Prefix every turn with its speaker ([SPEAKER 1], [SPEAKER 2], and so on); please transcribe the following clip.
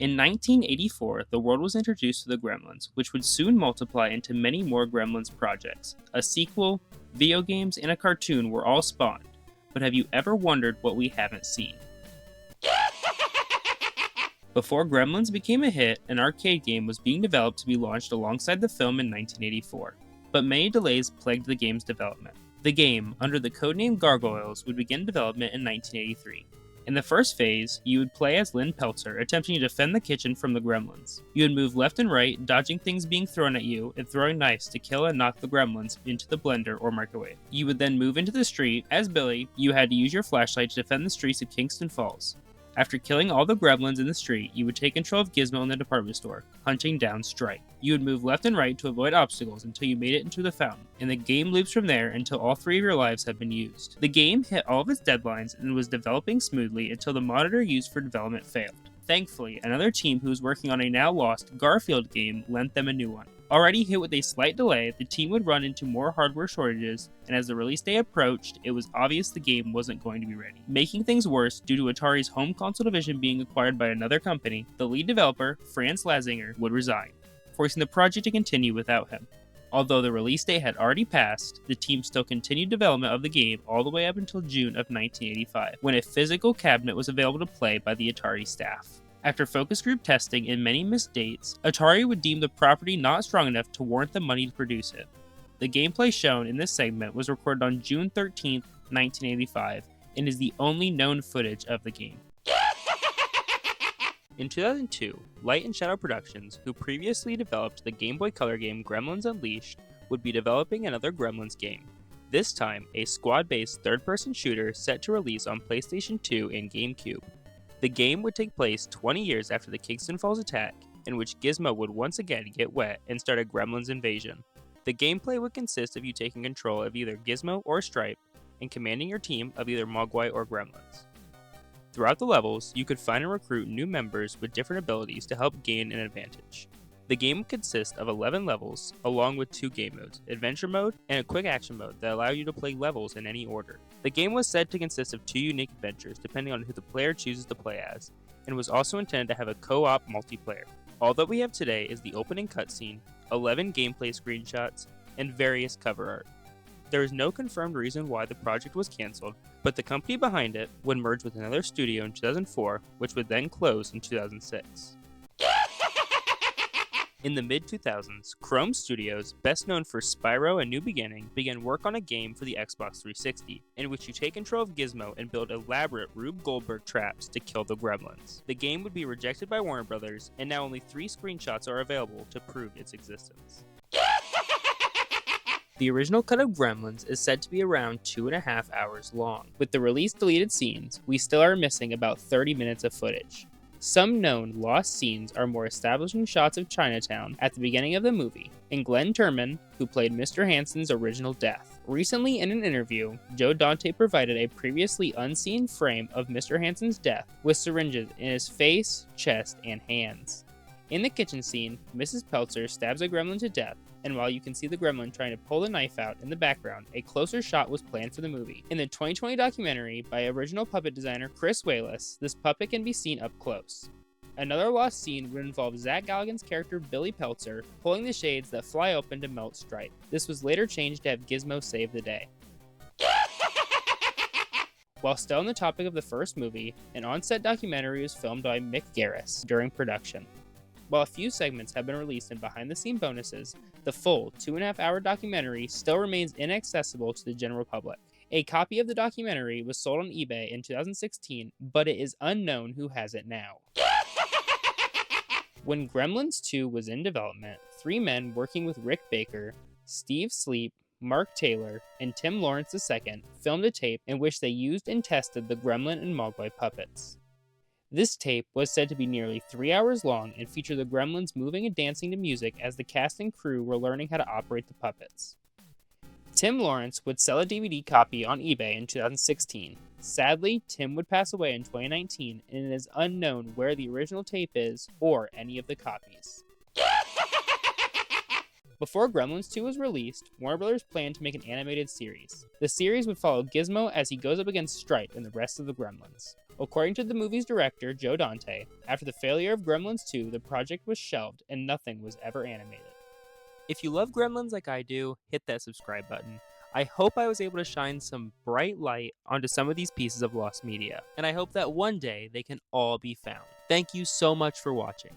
[SPEAKER 1] In 1984, the world was introduced to the Gremlins, which would soon multiply into many more Gremlins projects. A sequel, video games, and a cartoon were all spawned. But have you ever wondered what we haven't seen? Before Gremlins became a hit, an arcade game was being developed to be launched alongside the film in 1984. But many delays plagued the game's development. The game, under the codename Gargoyles, would begin development in 1983. In the first phase, you would play as Lynn Peltzer, attempting to defend the kitchen from the Gremlins. You would move left and right, dodging things being thrown at you, and throwing knives to kill and knock the Gremlins into the blender or microwave. You would then move into the street. As Billy, you had to use your flashlight to defend the streets of Kingston Falls. After killing all the Gremlins in the street, you would take control of Gizmo in the department store, hunting down Stripe. You would move left and right to avoid obstacles until you made it into the fountain, and the game loops from there until all 3 of your lives have been used. The game hit all of its deadlines and was developing smoothly until the monitor used for development failed. Thankfully, another team who was working on a now lost Garfield game lent them a new one. Already hit with a slight delay, the team would run into more hardware shortages, and as the release day approached, it was obvious the game wasn't going to be ready. Making things worse, due to Atari's home console division being acquired by another company, the lead developer, Franz Lazinger, would resign, forcing the project to continue without him. Although the release date had already passed, the team still continued development of the game all the way up until June of 1985, when a physical cabinet was available to play by the Atari staff. After focus group testing and many missed dates, Atari would deem the property not strong enough to warrant the money to produce it. The gameplay shown in this segment was recorded on June 13, 1985, and is the only known footage of the game. In 2002, Light and Shadow Productions, who previously developed the Game Boy Color game Gremlins Unleashed, would be developing another Gremlins game. This time, a squad-based third-person shooter set to release on PlayStation 2 and GameCube. The game would take place 20 years after the Kingston Falls attack, in which Gizmo would once again get wet and start a Gremlins invasion. The gameplay would consist of you taking control of either Gizmo or Stripe, and commanding your team of either Mogwai or Gremlins. Throughout the levels, you could find and recruit new members with different abilities to help gain an advantage. The game would consist of 11 levels, along with 2 game modes, Adventure Mode and a Quick Action Mode that allow you to play levels in any order. The game was said to consist of 2 unique adventures depending on who the player chooses to play as, and was also intended to have a co-op multiplayer. All that we have today is the opening cutscene, 11 gameplay screenshots, and various cover art. There is no confirmed reason why the project was cancelled, but the company behind it would merge with another studio in 2004, which would then close in 2006. In the mid-2000s, Chrome Studios, best known for Spyro and New Beginning, began work on a game for the Xbox 360, in which you take control of Gizmo and build elaborate Rube Goldberg traps to kill the Gremlins. The game would be rejected by Warner Brothers, and now only 3 screenshots are available to prove its existence. The original cut of Gremlins is said to be around 2.5 hours long. With the released deleted scenes, we still are missing about 30 minutes of footage. Some known lost scenes are more establishing shots of Chinatown at the beginning of the movie, and Glenn Turman, who played Mr. Hansen's original death. Recently in an interview, Joe Dante provided a previously unseen frame of Mr. Hansen's death with syringes in his face, chest, and hands. In the kitchen scene, Mrs. Peltzer stabs a gremlin to death, and while you can see the gremlin trying to pull the knife out in the background, a closer shot was planned for the movie. In the 2020 documentary by original puppet designer Chris Wallace, this puppet can be seen up close. Another lost scene would involve Zach Galligan's character Billy Peltzer pulling the shades that fly open to melt Stripe. This was later changed to have Gizmo save the day. While still on the topic of the first movie, an on-set documentary was filmed by Mick Garris during production. While a few segments have been released in behind-the-scenes bonuses, the full 2.5-hour documentary still remains inaccessible to the general public. A copy of the documentary was sold on eBay in 2016, but it is unknown who has it now. When Gremlins 2 was in development, 3 men working with Rick Baker, Steve Sleep, Mark Taylor, and Tim Lawrence II filmed a tape in which they used and tested the Gremlin and Mogwai puppets. This tape was said to be nearly 3 hours long and featured the Gremlins moving and dancing to music as the cast and crew were learning how to operate the puppets. Tim Lawrence would sell a DVD copy on eBay in 2016. Sadly, Tim would pass away in 2019, and it is unknown where the original tape is or any of the copies. Before Gremlins 2 was released, Warner Brothers planned to make an animated series. The series would follow Gizmo as he goes up against Stripe and the rest of the Gremlins. According to the movie's director, Joe Dante, after the failure of Gremlins 2, the project was shelved and nothing was ever animated. If you love Gremlins like I do, hit that subscribe button. I hope I was able to shine some bright light onto some of these pieces of lost media, and I hope that one day they can all be found. Thank you so much for watching.